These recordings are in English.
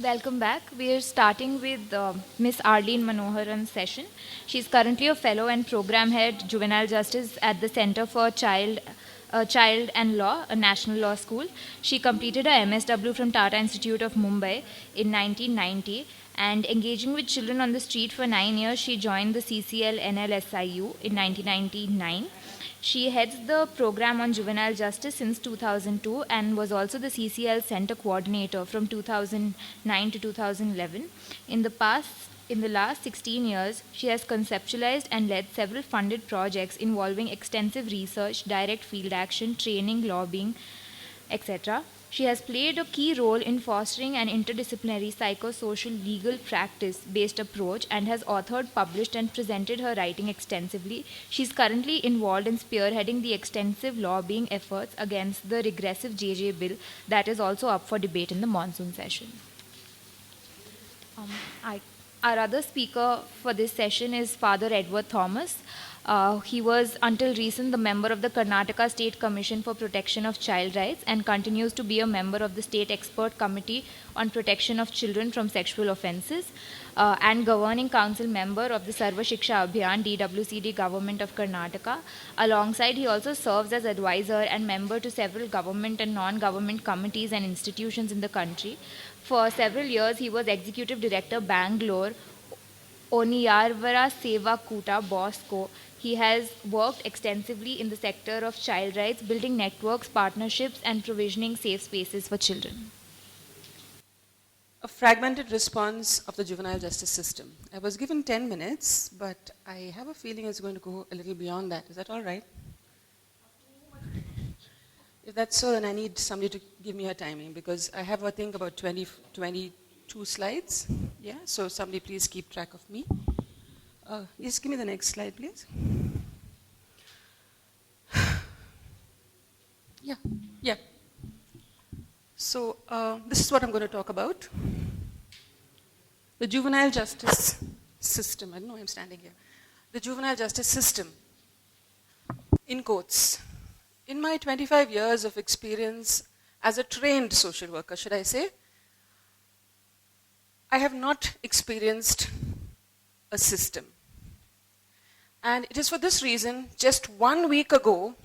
Welcome back. We are starting with Miss Arlene Manoharan's session. She's currently a fellow and program head juvenile justice at the Center for Child and Law, a national law school. She completed her MSW from Tata Institute of Mumbai in 1990, and engaging with children on the street for 9 years, she joined the CCL NLSIU in 1999. She heads the program on juvenile justice since 2002 and was also the CCL Center Coordinator from 2009 to 2011. In the last 16 years, she has conceptualized and led several funded projects involving extensive research, direct field action, training, lobbying, etc. She has played a key role in fostering an interdisciplinary psychosocial legal practice based approach and has authored, published, and presented her writing extensively. She is currently involved in spearheading the extensive lobbying efforts against the regressive JJ bill that is also up for debate in the monsoon session. Um, I, our other speaker for this session is Father Edward Thomas. He was until recent the member of the Karnataka State Commission for Protection of Child Rights and continues to be a member of the State Expert Committee on Protection of Children from Sexual Offences and Governing Council member of the Sarva Shiksha Abhiyan DWCD Government of Karnataka. Alongside, he also serves as advisor and member to several government and non-government committees and institutions in the country. For several years, he was Executive Director, Bangalore, Oniyarvara Seva Kuta, Bosco. He has worked extensively in the sector of child rights, building networks, partnerships, and provisioning safe spaces for children. A fragmented response of the juvenile justice system. I was given 10 minutes, but I have a feeling it's going to go a little beyond that. Is that all right? If that's so, then I need somebody to give me a timing because I have, I think, about 22 slides. Yeah, so somebody please keep track of me. Just give me the next slide, please. Yeah. So this is what I'm going to talk about. The juvenile justice system. I don't know why I'm standing here. The juvenile justice system, in quotes. In my 25 years of experience as a trained social worker, should I say, I have not experienced a system. And it is for this reason, just 1 week ago,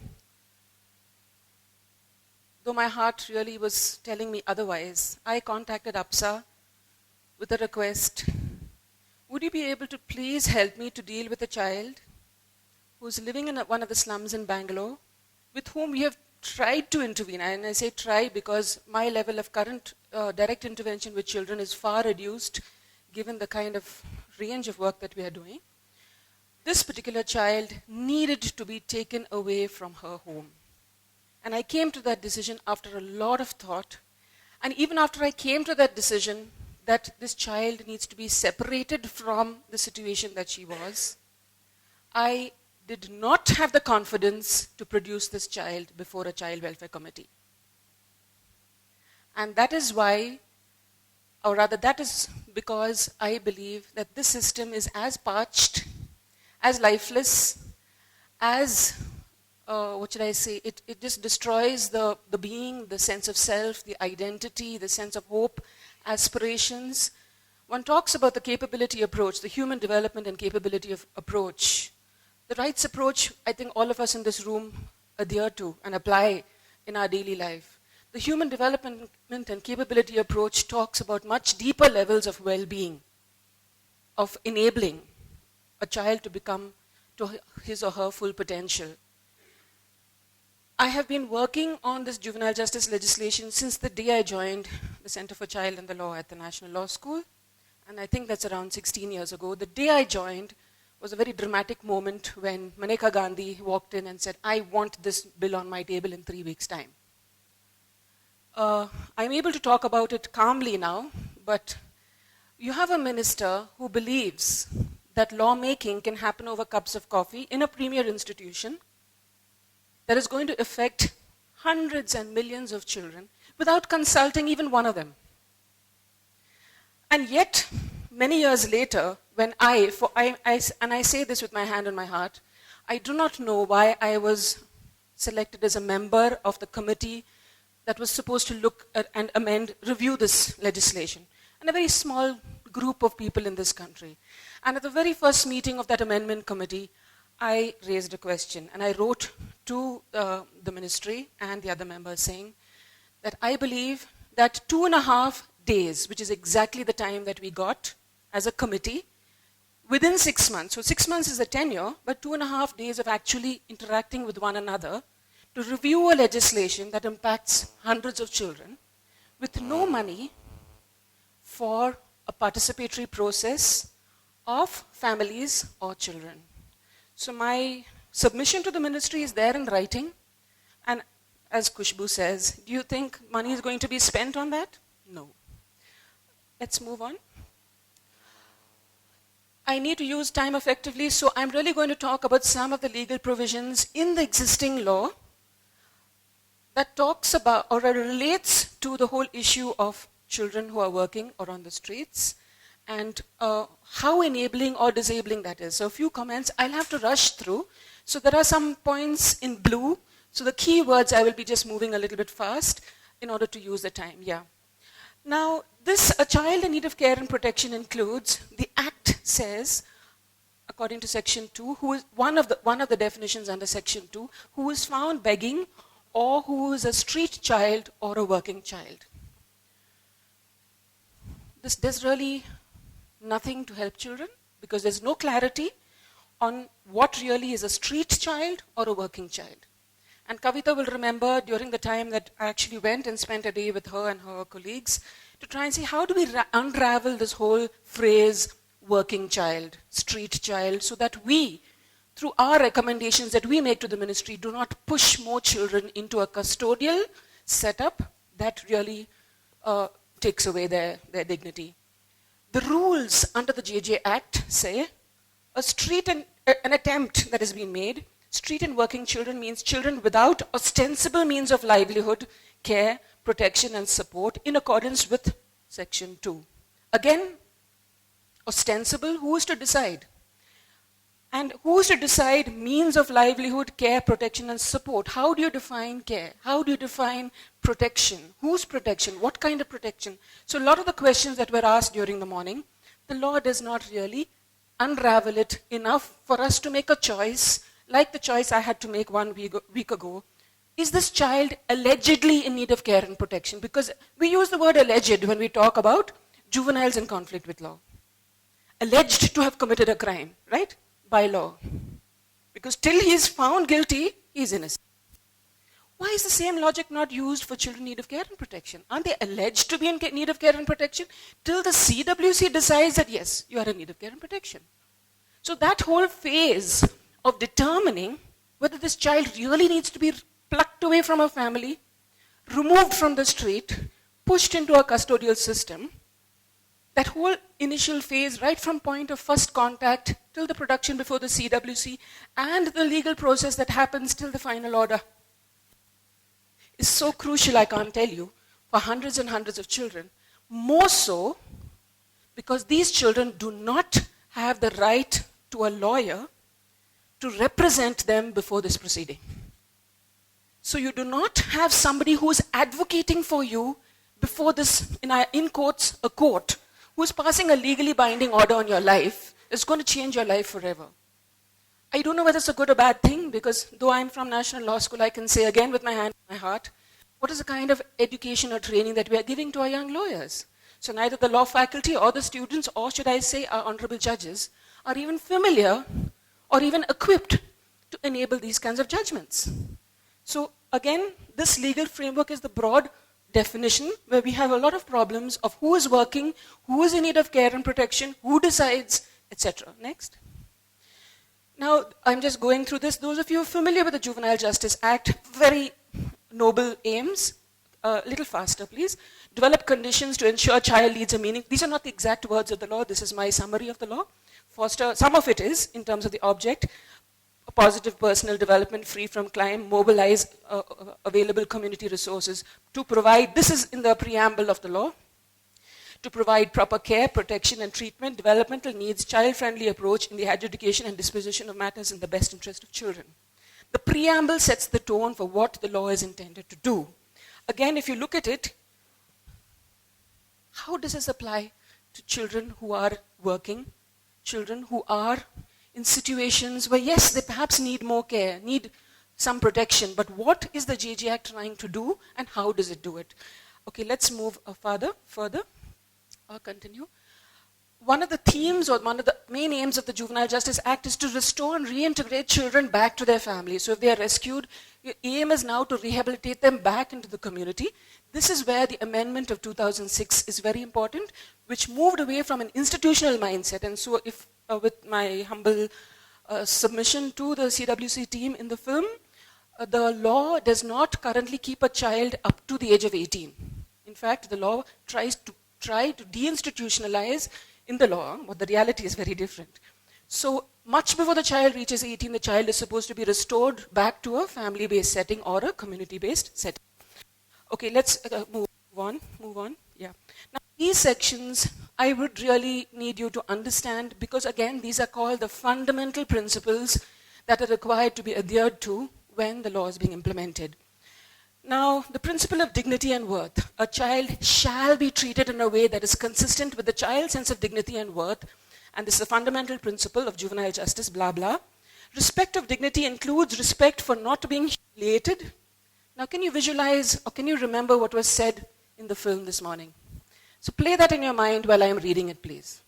though my heart really was telling me otherwise, I contacted APSA with a request. Would you be able to please help me to deal with a child who's living in one of the slums in Bangalore, with whom we have tried to intervene? And I say try because my level of current direct intervention with children is far reduced given the kind of range of work that we are doing. This particular child needed to be taken away from her home. And I came to that decision after a lot of thought. And even after I came to that decision that this child needs to be separated from the situation that she was, I did not have the confidence to produce this child before a child welfare committee. And that is why, or rather that is because I believe that this system is as parched, as lifeless, as, what should I say, it just destroys the being, the sense of self, the identity, the sense of hope, aspirations. One talks about the capability approach, the human development and capability of approach. The rights approach, I think all of us in this room adhere to and apply in our daily life. The human development and capability approach talks about much deeper levels of well-being, of enabling a child to become to his or her full potential. I have been working on this juvenile justice legislation since the day I joined the Center for Child and the Law at the National Law School, and I think that's around 16 years ago. The day I joined was a very dramatic moment when Maneka Gandhi walked in and said, I want this bill on my table in 3 weeks' time. I'm able to talk about it calmly now, but you have a minister who believes that lawmaking can happen over cups of coffee in a premier institution that is going to affect hundreds and millions of children without consulting even one of them. And yet, many years later, when I say this with my hand on my heart, I do not know why I was selected as a member of the committee that was supposed to look at and review this legislation. and a very small group of people in this country. And at the very first meeting of that amendment committee, I raised a question, and I wrote to the ministry and the other members saying that I believe that 2.5 days, which is exactly the time that we got as a committee, within 6 months, so 6 months is a tenure, but 2.5 days of actually interacting with one another to review a legislation that impacts hundreds of children with no money for a participatory process of families or children. So my submission to the ministry is there in writing, and as Khushbu says, do you think money is going to be spent on that? No. Let's move on. I need to use time effectively, so I'm really going to talk about some of the legal provisions in the existing law that talks about or relates to the whole issue of children who are working or on the streets, and how enabling or disabling that is. So a few comments I'll have to rush through. So there are some points in blue. So the key words I will be just moving a little bit fast in order to use the time. Yeah. Now, a child in need of care and protection includes, the Act says, according to Section 2, who is one of the definitions under Section 2, who is found begging or who is a street child or a working child. There's really nothing to help children because there's no clarity on what really is a street child or a working child. And Kavita will remember during the time that I actually went and spent a day with her and her colleagues to try and see how do we unravel this whole phrase working child, street child, so that we, through our recommendations that we make to the ministry, do not push more children into a custodial setup that really takes away their dignity. The rules under the JJ Act say an attempt that has been made. Street and working children means children without ostensible means of livelihood, care, protection and support in accordance with Section 2. Again, ostensible, who is to decide? And who is to decide means of livelihood, care, protection and support? How do you define care? How do you define protection? Whose protection? What kind of protection? So a lot of the questions that were asked during the morning, the law does not really unravel it enough for us to make a choice, like the choice I had to make 1 week ago. Is this child allegedly in need of care and protection? Because we use the word alleged when we talk about juveniles in conflict with law. Alleged to have committed a crime, right? By law. Because till he is found guilty, he is innocent. Why is the same logic not used for children in need of care and protection? Aren't they alleged to be in need of care and protection? Till the CWC decides that yes, you are in need of care and protection. So that whole phase of determining whether this child really needs to be plucked away from a family, removed from the street, pushed into a custodial system, that whole initial phase, right from point of first contact till the production before the CWC and the legal process that happens till the final order, is so crucial, I can't tell you, for hundreds and hundreds of children. More so because these children do not have the right to a lawyer to represent them before this proceeding. So you do not have somebody who is advocating for you before this, in quotes, a court, who is passing a legally binding order on your life. It's going to change your life forever. I don't know whether it's a good or bad thing, because though I'm from National Law School, I can say again with my hand on my heart, what is the kind of education or training that we are giving to our young lawyers? So neither the law faculty or the students, or should I say our honorable judges, are even familiar or even equipped to enable these kinds of judgments. So again, this legal framework is the broad definition where we have a lot of problems of who is working, who is in need of care and protection, who decides, etc. Next. Now, I'm just going through this. Those of you familiar with the Juvenile Justice Act, very noble aims. A little faster, please. Develop conditions to ensure child leads a meaning. These are not the exact words of the law. This is my summary of the law. Foster, some of it is in terms of the object. A positive personal development free from crime, mobilize available community resources to provide, this is in the preamble of the law, to provide proper care, protection and treatment, developmental needs, child-friendly approach in the adjudication and disposition of matters in the best interest of children. The preamble sets the tone for what the law is intended to do. Again, if you look at it, how does this apply to children who are working, children who are in situations where, yes, they perhaps need more care, need some protection, but what is the JJ Act trying to do and how does it do it? Okay, let's move further, continue. One of the themes or one of the main aims of the Juvenile Justice Act is to restore and reintegrate children back to their families. So if they are rescued, the aim is now to rehabilitate them back into the community. This is where the amendment of 2006 is very important, which moved away from an institutional mindset. And so if, with my humble submission to the CWC team in the film, the law does not currently keep a child up to the age of 18. In fact, the law tries to deinstitutionalize in the law, but the reality is very different. So much before the child reaches 18, the child is supposed to be restored back to a family-based setting or a community-based setting. Okay, let's move on. Yeah. Now, these sections I would really need you to understand because, again, these are called the fundamental principles that are required to be adhered to when the law is being implemented. Now, the principle of dignity and worth. A child shall be treated in a way that is consistent with the child's sense of dignity and worth. And this is a fundamental principle of juvenile justice, blah, blah. Respect of dignity includes respect for not being humiliated. Now, can you visualize or can you remember what was said in the film this morning? So play that in your mind while I am reading it, please.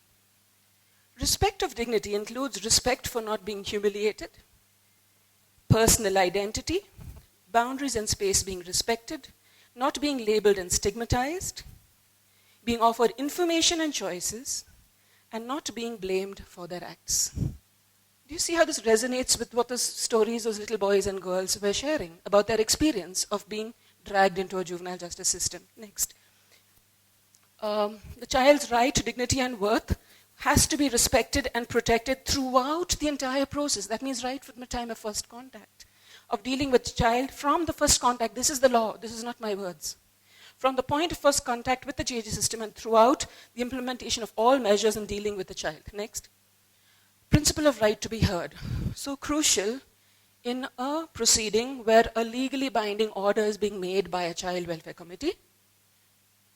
Respect of dignity includes respect for not being humiliated, personal identity, boundaries and space being respected, not being labeled and stigmatized, being offered information and choices, and not being blamed for their acts. Do you see how this resonates with what the stories those little boys and girls were sharing about their experience of being dragged into a juvenile justice system? Next. The child's right to dignity and worth has to be respected and protected throughout the entire process. That means right from the time of first contact, of dealing with the child from the first contact. This is the law. This is not my words. From the point of first contact with the JJ system and throughout the implementation of all measures in dealing with the child. Next. Principle of right to be heard. So crucial in a proceeding where a legally binding order is being made by a child welfare committee,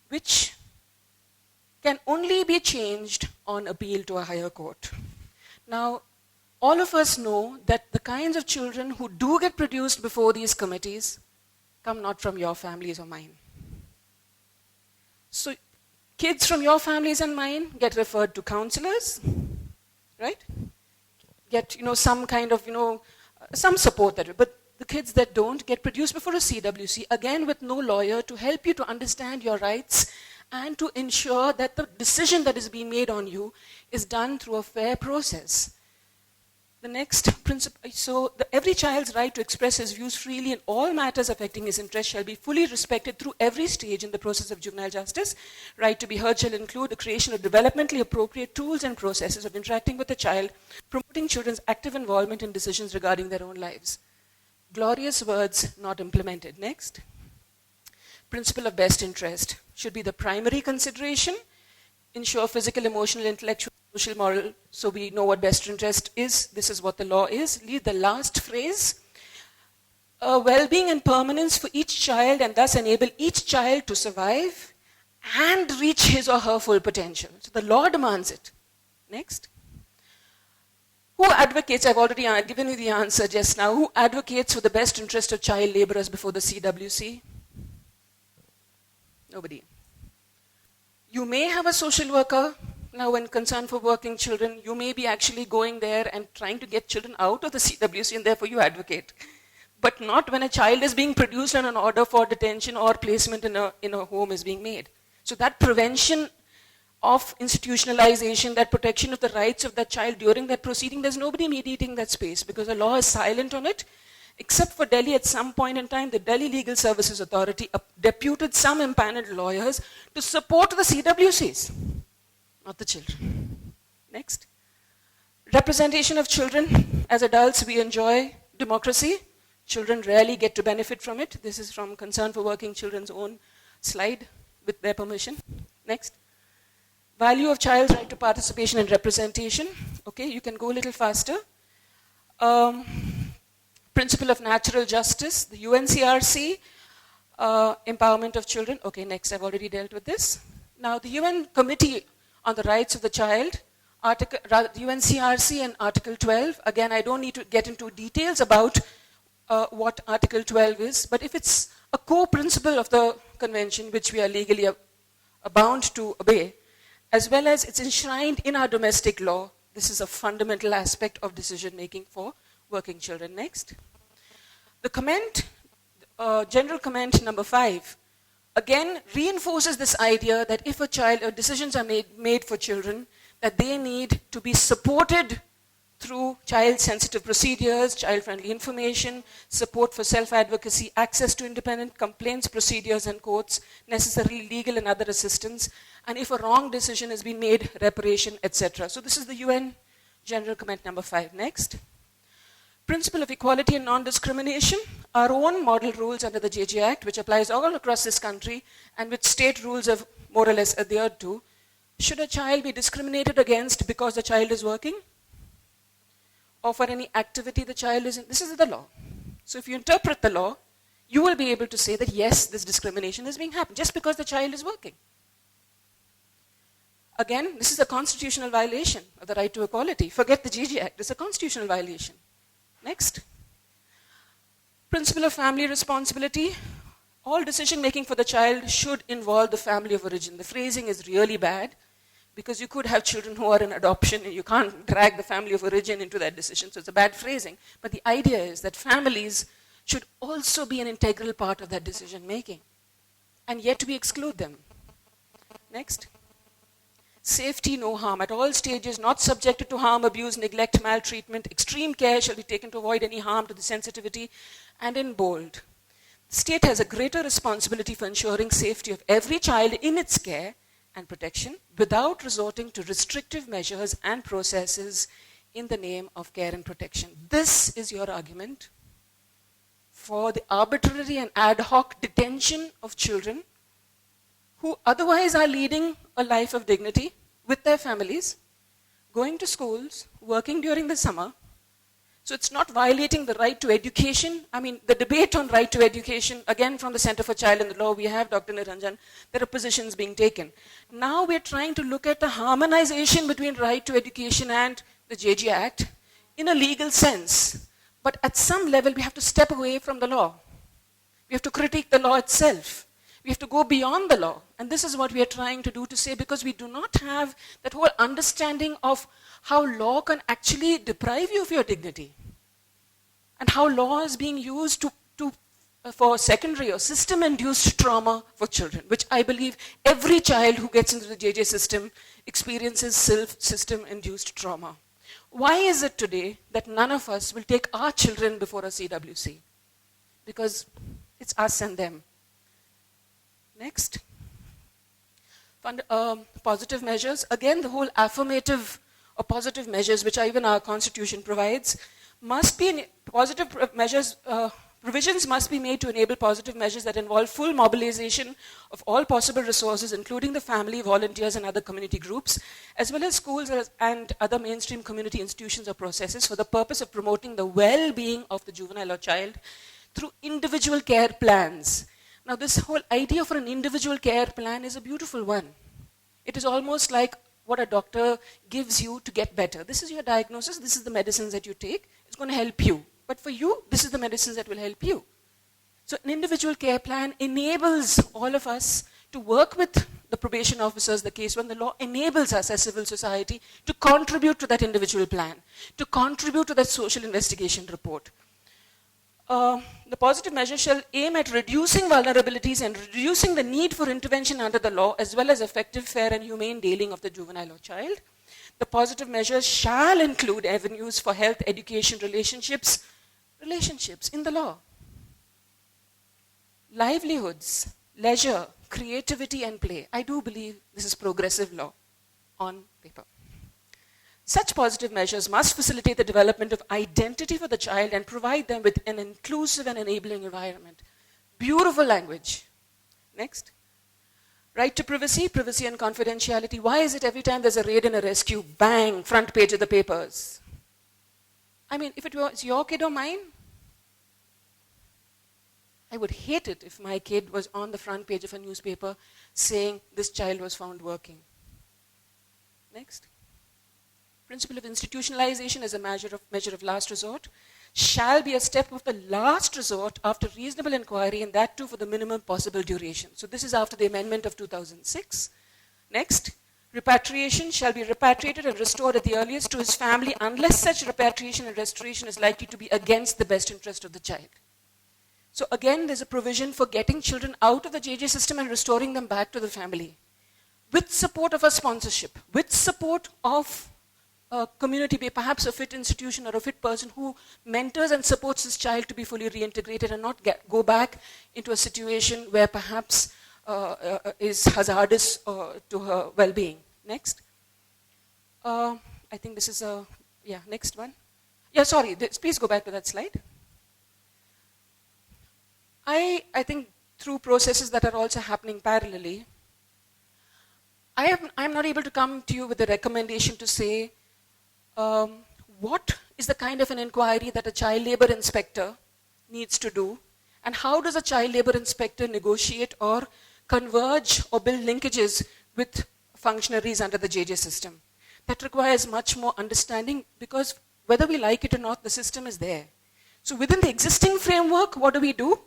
which can only be changed on appeal to a higher court. Now, all of us know that the kinds of children who do get produced before these committees come not from your families or mine. So kids from your families and mine get referred to counselors, right? Get, some kind of, some support that way. But the kids that don't get produced before a CWC, again with no lawyer to help you to understand your rights and to ensure that the decision that is being made on you is done through a fair process. The next principle, so every child's right to express his views freely in all matters affecting his interest shall be fully respected through every stage in the process of juvenile justice. Right to be heard shall include the creation of developmentally appropriate tools and processes of interacting with the child, promoting children's active involvement in decisions regarding their own lives. Glorious words not implemented. Next. Principle of best interest should be the primary consideration. Ensure physical, emotional, intellectual, social, moral, so we know what best interest is. This is what the law is. Leave the last phrase. Well-being and permanence for each child and thus enable each child to survive and reach his or her full potential. So the law demands it. Next. Who advocates, I've already given you the answer just now, who advocates for the best interest of child laborers before the CWC? Nobody. You may have a social worker. Now, when concerned for working children, you may be actually going there and trying to get children out of the CWC and therefore you advocate. But not when a child is being produced and an order for detention or placement in a home is being made. So that prevention of institutionalization, that protection of the rights of that child during that proceeding, there's nobody mediating that space because the law is silent on it. Except for Delhi, at some point in time, the Delhi Legal Services Authority deputed some empaneled lawyers to support the CWCs, not the children. Next. Representation of children. As adults, we enjoy democracy. Children rarely get to benefit from it. This is from Concern for Working Children's own slide, with their permission. Next. Value of child's right to participation and representation. Okay, you can go a little faster. Principle of natural justice, the UNCRC, empowerment of children. Okay, next, I've already dealt with this. Now, the UN Committee on the Rights of the Child, UNCRC and Article 12, again, I don't need to get into details about what Article 12 is, but if it's a core principle of the convention, which we are legally bound to obey, as well as it's enshrined in our domestic law, this is a fundamental aspect of decision making for working children. Next. The comment, general comment number 5, again reinforces this idea that if a child, or decisions are made for children, that they need to be supported through child-sensitive procedures, child-friendly information, support for self-advocacy, access to independent complaints procedures and courts, necessary legal and other assistance, and if a wrong decision has been made, reparation, etc. So this is the UN General Comment number 5. Next. Principle of equality and non-discrimination. Our own model rules under the JJ Act, which applies all across this country and which state rules have more or less adhered to. Should a child be discriminated against because the child is working? Or for any activity the child is in? This is the law. So if you interpret the law, you will be able to say that yes, this discrimination is being happened just because the child is working. Again, this is a constitutional violation of the right to equality. Forget the JJ Act, it's a constitutional violation. Next. Principle of family responsibility. All decision making for the child should involve the family of origin. The phrasing is really bad because you could have children who are in adoption and you can't drag the family of origin into that decision, so it's a bad phrasing. But the idea is that families should also be an integral part of that decision making, and yet we exclude them. Next. Safety, no harm. At all stages, not subjected to harm, abuse, neglect, maltreatment. Extreme care shall be taken to avoid any harm to the sensitivity. And in bold, the state has a greater responsibility for ensuring safety of every child in its care and protection without resorting to restrictive measures and processes in the name of care and protection. This is your argument for the arbitrary and ad hoc detention of children who otherwise are leading a life of dignity with their families, going to schools, working during the summer. So it's not violating the right to education. I mean, the debate on right to education, again from the Center for Child and the Law, we have Dr. Niranjan, there are positions being taken. Now we're trying to look at the harmonization between right to education and the JJ Act in a legal sense. But at some level, we have to step away from the law. We have to critique the law itself. We have to go beyond the law. And this is what we are trying to do, to say, because we do not have that whole understanding of how law can actually deprive you of your dignity. And how law is being used for secondary or system-induced trauma for children, which I believe every child who gets into the JJ system experiences system-induced trauma. Why is it today that none of us will take our children before a CWC? Because it's us and them. Next. Positive measures. Again, the whole affirmative or positive measures, which even our Constitution provides, must be positive measures. Provisions must be made to enable positive measures that involve full mobilization of all possible resources, including the family, volunteers, and other community groups, as well as schools and other mainstream community institutions or processes for the purpose of promoting the well-being of the juvenile or child through individual care plans. Now, this whole idea for an individual care plan is a beautiful one. It is almost like what a doctor gives you to get better. This is your diagnosis, this is the medicines that you take, it's going to help you. But for you, this is the medicines that will help you. So an individual care plan enables all of us to work with the probation officers, the case when the law enables us as civil society to contribute to that individual plan, to contribute to that social investigation report. The positive measure shall aim at reducing vulnerabilities and reducing the need for intervention under the law, as well as effective, fair, and humane dealing of the juvenile or child. The positive measures shall include avenues for health, education, relationships in the law. Livelihoods, leisure, creativity, and play. I do believe this is progressive law on paper. Such positive measures must facilitate the development of identity for the child and provide them with an inclusive and enabling environment. Beautiful language. Next. Right to privacy, privacy and confidentiality. Why is it every time there's a raid and a rescue, bang, front page of the papers? I mean, if it was your kid or mine, I would hate it if my kid was on the front page of a newspaper saying this child was found working. Next. Principle of institutionalization as a measure of last resort shall be a step of the last resort after reasonable inquiry, and that too for the minimum possible duration. So this is after the amendment of 2006. Next. Repatriation shall be repatriated and restored at the earliest to his family unless such repatriation and restoration is likely to be against the best interest of the child. So again, there's a provision for getting children out of the JJ system and restoring them back to the family, with support of a sponsorship, with support of a community, perhaps a fit institution or a fit person who mentors and supports this child to be fully reintegrated and not go back into a situation where perhaps is hazardous to her well-being. Next. I think this is next one. Yeah, sorry, please go back to that slide. I think through processes that are also happening parallelly, I'm not able to come to you with a recommendation to say what is the kind of an inquiry that a child labor inspector needs to do, and how does a child labor inspector negotiate or converge or build linkages with functionaries under the JJ system. That requires much more understanding, because whether we like it or not, the system is there. So within the existing framework, what do we do?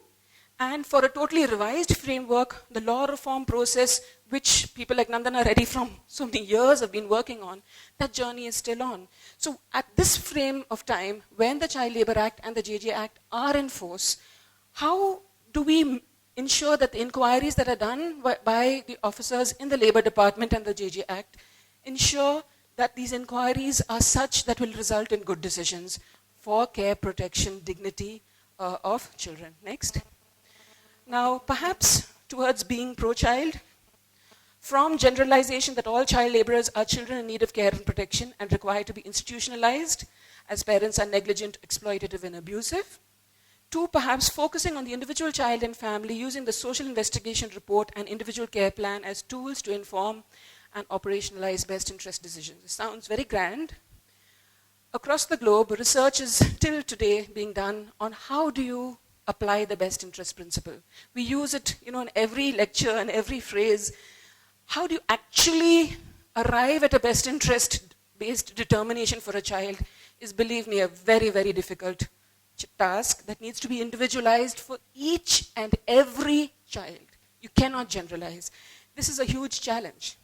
And for a totally revised framework, the law reform process, which people like Nandana Reddy from so many years have been working on, that journey is still on. So at this frame of time, when the Child Labour Act and the JJ Act are in force, how do we ensure that the inquiries that are done by the officers in the Labour Department and the JJ Act ensure that these inquiries are such that will result in good decisions for care, protection, dignity of children? Next. Now, perhaps towards being pro-child, from generalization that all child laborers are children in need of care and protection and required to be institutionalized as parents are negligent, exploitative, and abusive, to perhaps focusing on the individual child and family using the social investigation report and individual care plan as tools to inform and operationalize best interest decisions. It sounds very grand. Across the globe, research is till today being done on how do you apply the best interest principle. We use it, in every lecture and every phrase. How do you actually arrive at a best interest-based determination for a child is, believe me, a very, very difficult task that needs to be individualized for each and every child. You cannot generalize. This is a huge challenge.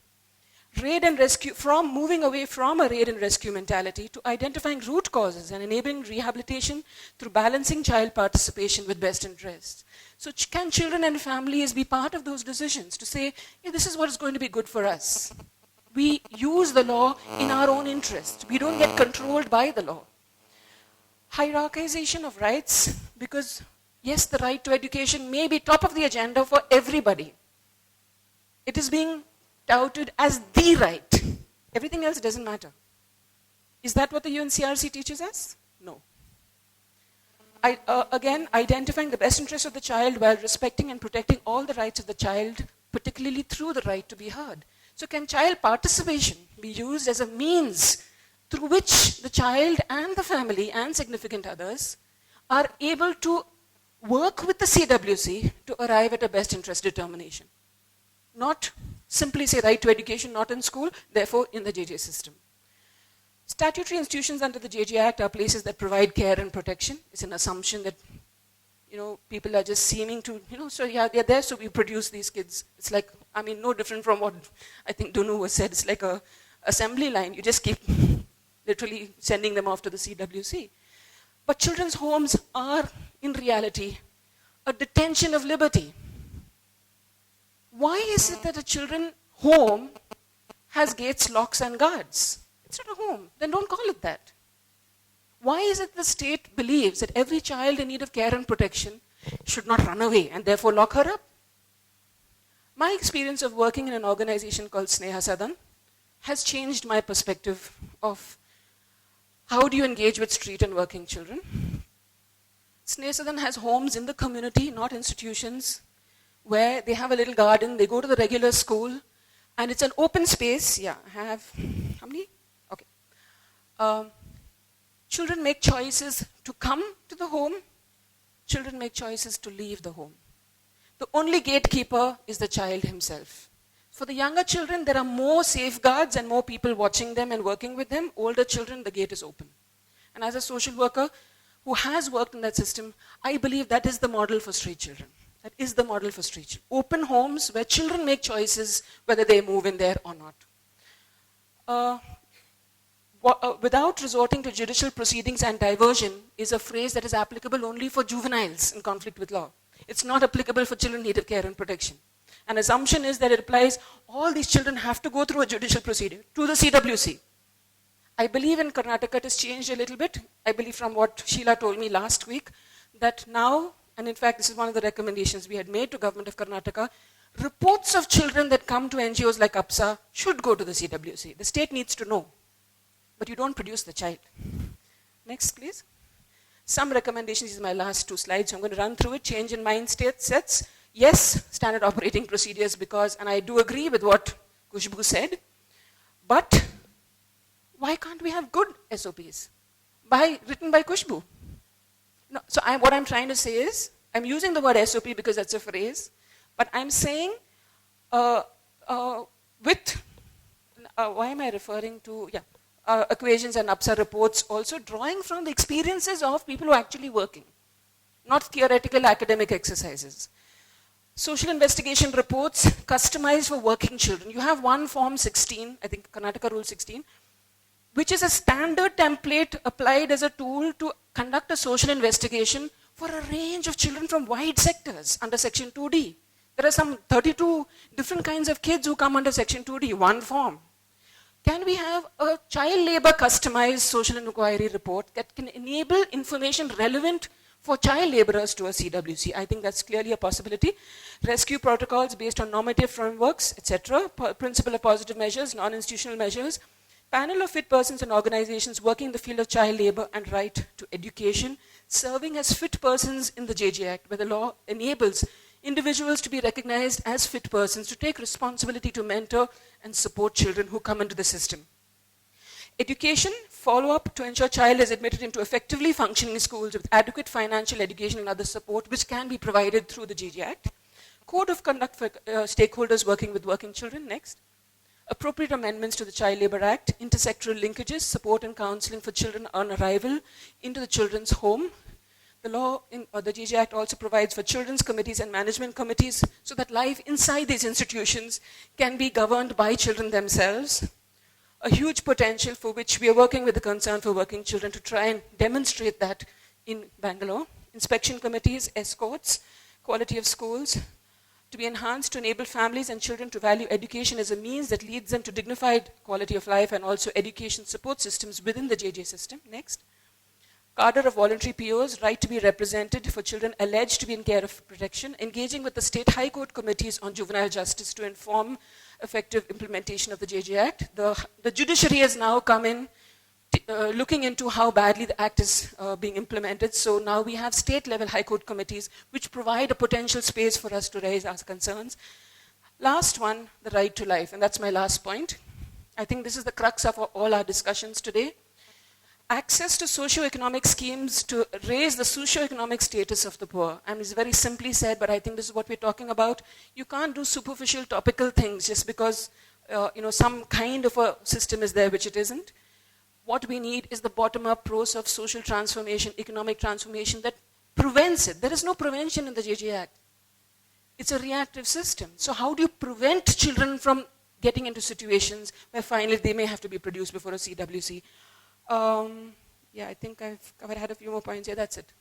Raid and rescue, from moving away from a raid and rescue mentality to identifying root causes and enabling rehabilitation through balancing child participation with best interests. So can children and families be part of those decisions to say, this is what is going to be good for us? We use the law in our own interest. We don't get controlled by the law. Hierarchization of rights, because yes, the right to education may be top of the agenda for everybody. It is being touted as the right. Everything else doesn't matter. Is that what the UNCRC teaches us? No. Again, identifying the best interest of the child while respecting and protecting all the rights of the child, particularly through the right to be heard. So can child participation be used as a means through which the child and the family and significant others are able to work with the CWC to arrive at a best interest determination? Not simply say right to education, not in school, therefore in the JJ system. Statutory institutions under the JJ Act are places that provide care and protection. It's an assumption that, people are just seeming to, so yeah, they're there, so we produce these kids. It's like, no different from what I think Dunu was said. It's like a assembly line. You just keep literally sending them off to the CWC. But children's homes are, in reality, a detention of liberty. Why is it that a children's home has gates, locks, and guards? It's not a home. Then don't call it that. Why is it the state believes that every child in need of care and protection should not run away and therefore lock her up? My experience of working in an organization called Sneha Sadan has changed my perspective of how do you engage with street and working children. Sneha Sadan has homes in the community, not institutions, where they have a little garden, they go to the regular school, and it's an open space. Yeah, I have, how many? Okay. Children make choices to come to the home children make choices to leave the home. The only gatekeeper is the child himself. For the younger children, there are more safeguards and more people watching them and working with them. Older children, the gate is open. And as a social worker who has worked in that system, I believe that is the model for street children. That is the model for street children. Open homes where children make choices whether they move in there or not. Without resorting to judicial proceedings and diversion is a phrase that is applicable only for juveniles in conflict with law. It's not applicable for children in need of care and protection. An assumption is that it applies, all these children have to go through a judicial procedure to the CWC. I believe in Karnataka it has changed a little bit. I believe from what Sheila told me last week, that now, and in fact this is one of the recommendations we had made to Government of Karnataka, reports of children that come to NGOs like APSA should go to the CWC. The state needs to know, but you don't produce the child. Next, please. Some recommendations, these are my last 2 slides, so I'm going to run through it. Change in mind sets. Yes, standard operating procedures because, and I do agree with what Kushbu said, but why can't we have good SOPs written by Kushbu? No, so what I'm trying to say is, I'm using the word SOP because that's a phrase, but I'm saying why am I referring to, equations and APSA reports also drawing from the experiences of people who are actually working, not theoretical academic exercises. Social investigation reports customized for working children. You have one form 16, I think Karnataka Rule 16, which is a standard template applied as a tool to conduct a social investigation for a range of children from wide sectors under Section 2D. There are some 32 different kinds of kids who come under Section 2D, one form. Can we have a child labor customized social inquiry report that can enable information relevant for child laborers to a CWC? I think that's clearly a possibility. Rescue protocols based on normative frameworks, etc. Principle of positive measures, non-institutional measures. Panel of fit persons and organizations working in the field of child labor and right to education, serving as fit persons in the JJ Act, where the law enables individuals to be recognized as fit persons to take responsibility to mentor and support children who come into the system. Education, follow-up to ensure child is admitted into effectively functioning schools with adequate financial education and other support which can be provided through the JJ Act. Code of conduct for stakeholders working with working children, next. Appropriate amendments to the Child Labour Act, intersectoral linkages, support and counselling for children on arrival into the children's home. The law in the JJ Act also provides for children's committees and management committees so that life inside these institutions can be governed by children themselves. A huge potential for which we are working with the Concern for Working Children to try and demonstrate that in Bangalore. Inspection committees, escorts, quality of schools, to be enhanced to enable families and children to value education as a means that leads them to dignified quality of life and also education support systems within the JJ system. Next. Cadre of voluntary POs, right to be represented for children alleged to be in care of protection, engaging with the state high court committees on juvenile justice to inform effective implementation of the JJ Act. The judiciary has now come in looking into how badly the act is being implemented. So now we have state level high court committees which provide a potential space for us to raise our concerns. Last one, the right to life, and that's my last point. I think this is the crux of all our discussions today. Access to socio-economic schemes to raise the socio-economic status of the poor. And it's very simply said, but I think this is what we're talking about. You can't do superficial topical things just because some kind of a system is there, which it isn't. What we need is the bottom-up process of social transformation, economic transformation that prevents it. There is no prevention in the JJ Act. It's a reactive system. So how do you prevent children from getting into situations where finally they may have to be produced before a CWC? I think I've had a few more points here. That's it.